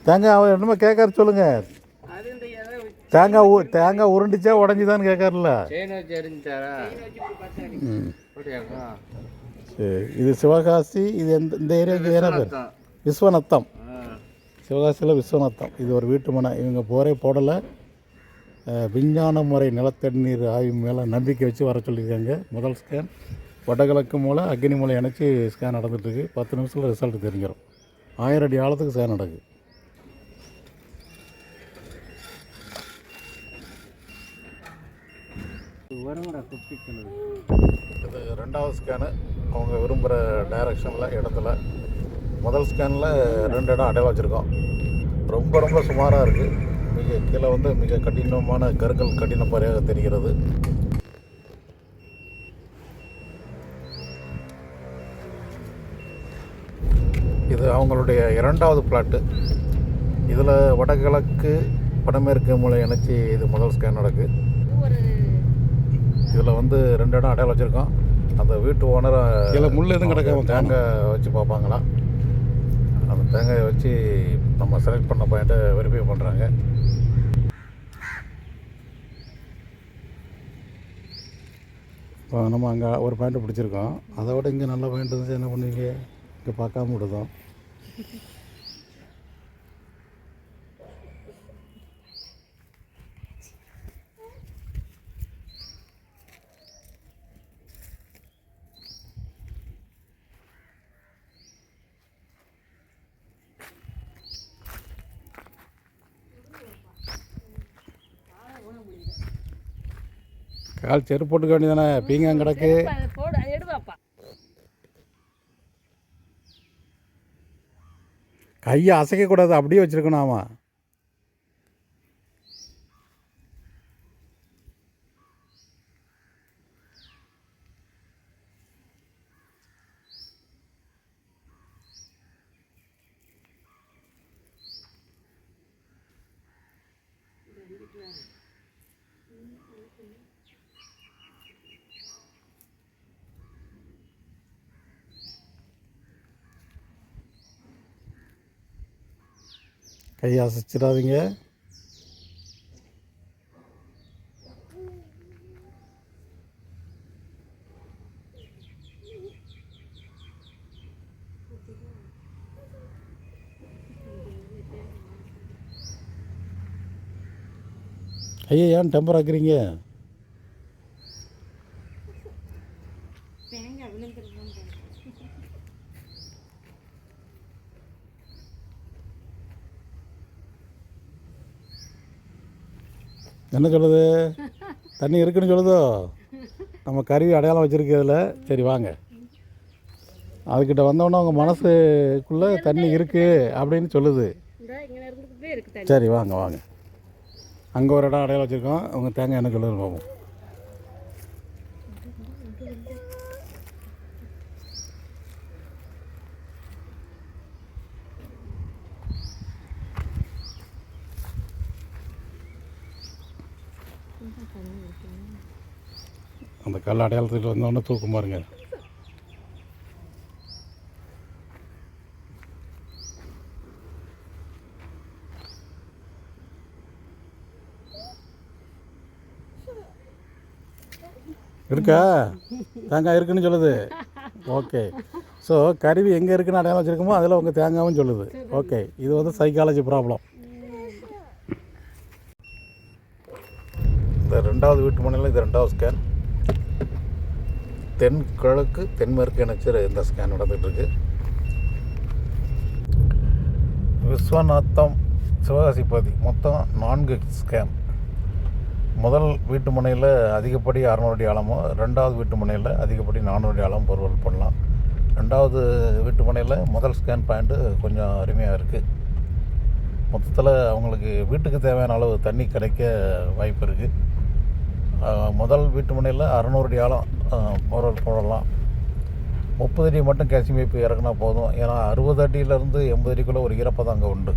தேங்காய் அவர் என்னமோ கேட்காரு சொல்லுங்க. தேங்காய் உருண்டிச்சா உடஞ்சிதான்னு கேட்காருல்ல. சரி, இது சிவகாசி. இது இந்த ஏரியாவுக்கு என்ன பேர்? விஸ்வநத்தம். சிவகாசியில் விஸ்வநத்தம். இது ஒரு வீட்டு மனை. இவங்க போரே போடலை. விஞ்ஞான முறை நிலத்தண்ணீர் ஆய்வு மேலே நம்பிக்கை வச்சு வர சொல்லியிருக்காங்க. முதல் ஸ்கேன் வடகிழக்கு மூலை அக்னி மூலை இணைச்சி ஸ்கேன் நடந்துகிட்ருக்கு. 10 நிமிஷத்தில் ரிசல்ட் தெரிஞ்சிடும். 1000 அடி ஆழத்துக்கு ஸ்கேன் நடக்குது. இது 2வது ஸ்கேனு. அவங்க விரும்புகிற டைரக்ஷனில் இடத்துல. முதல் ஸ்கேனில் 2 இடம் அடையாளம் வச்சுருக்கோம். ரொம்ப ரொம்ப சுமாராக இருக்குது. மிக கீழே வந்து மிக கடினமான கருங்கல் கடின பாறையாக தெரிகிறது. இது அவங்களுடைய 2வது பிளாட்டு. இதில் வடகிழக்கு வடமேற்கு மூலை இணைச்சி இது முதல் ஸ்கேன் நடக்குது. இதில் வந்து 2 இடம் அடையாளம் வச்சுருக்கோம். அந்த வீட்டு ஓனரை இதில் முள் எதுவும் கிடக்காம தேங்காய் வச்சு பார்ப்பாங்களா. அந்த தேங்காயை வச்சு நம்ம செலக்ட் பண்ண பாயிண்ட்டை வெரிஃபை பண்ணுறாங்க. இப்போ நம்ம அங்கே ஒரு பாயிண்ட்டை பிடிச்சிருக்கோம். அதை விட இங்கே நல்ல பாயிண்ட் இருந்துச்சு என்ன பண்ணுவீங்க? இங்கே பார்க்காம விடுதோம். கால் செருப்பு போட்டுக்க வேண்டியதானே? பீங்காங் கிடக்கு. கையை அசைக்கக்கூடாது, அப்படியே வச்சுருக்கணும். ஆமாம், கையை அசைச்சிடாதீங்க. கையை ஏன் டெம்பர் ஆக்குறீங்க? என்ன சொல்லுது? தண்ணி இருக்குன்னு சொல்லுதோ? நம்ம கருவி அடையாளம் வச்சுருக்கிறதுல. சரி வாங்க, அதுக்கிட்ட வந்தோடனே உங்கள் மனசுக்குள்ளே தண்ணி இருக்குது அப்படின்னு சொல்லுது. சரி வாங்க வாங்க, அங்கே ஒரு இடம் அடையாளம் வச்சுருக்கோம். அவங்க தேங்காய் என்ன சொல்லுதுன்னு பார்ப்போம். அந்த கல் அடையாளத்துக்கு வந்தோடனே தூக்கம் பாருங்க. இருக்கா? தேங்காய் இருக்குன்னு சொல்லுது. ஓகே, ஸோ கருவி எங்கே இருக்குன்னு அடையாளம் வச்சுருக்கோமோ அதில் உங்கள் தேங்காயும் சொல்லுது. ஓகே, இது வந்து சைக்காலஜி ப்ராப்ளம். இந்த 2வது வீட்டு மனையில் இது 2வது ஸ்கேன். தென்கிழக்கு தென்மேற்கு இணைச்சி இந்த ஸ்கேன் நடந்துகிட்ருக்கு. விஸ்வநாத்தம் சிவகாசி பகுதி மொத்தம் 4 ஸ்கேன். முதல் வீட்டு மனையில் அதிகப்படி 600 அடி ஆழமும், 2வது வீட்டு மனையில் அதிகப்படி 400 அடி ஆழம் பொருள் பண்ணலாம். 2வது வீட்டு மனையில் முதல் ஸ்கேன் பாயிண்ட்டு கொஞ்சம் அருமையாக இருக்குது. மொத்தத்தில் அவங்களுக்கு வீட்டுக்கு தேவையான அளவு தண்ணி கிடைக்க வாய்ப்பு இருக்குது. முதல் வீட்டு மனையில் 600 அடி ஆழம் போர்வெல் போடலாம். 30 அடி மட்டும் கேசிங் பைப்பு இறக்குனா போதும். ஏன்னா 60 அடியிலேருந்து 80 அடிக்குள்ளே ஒரு ஈரப்பதம் அங்கே உண்டு.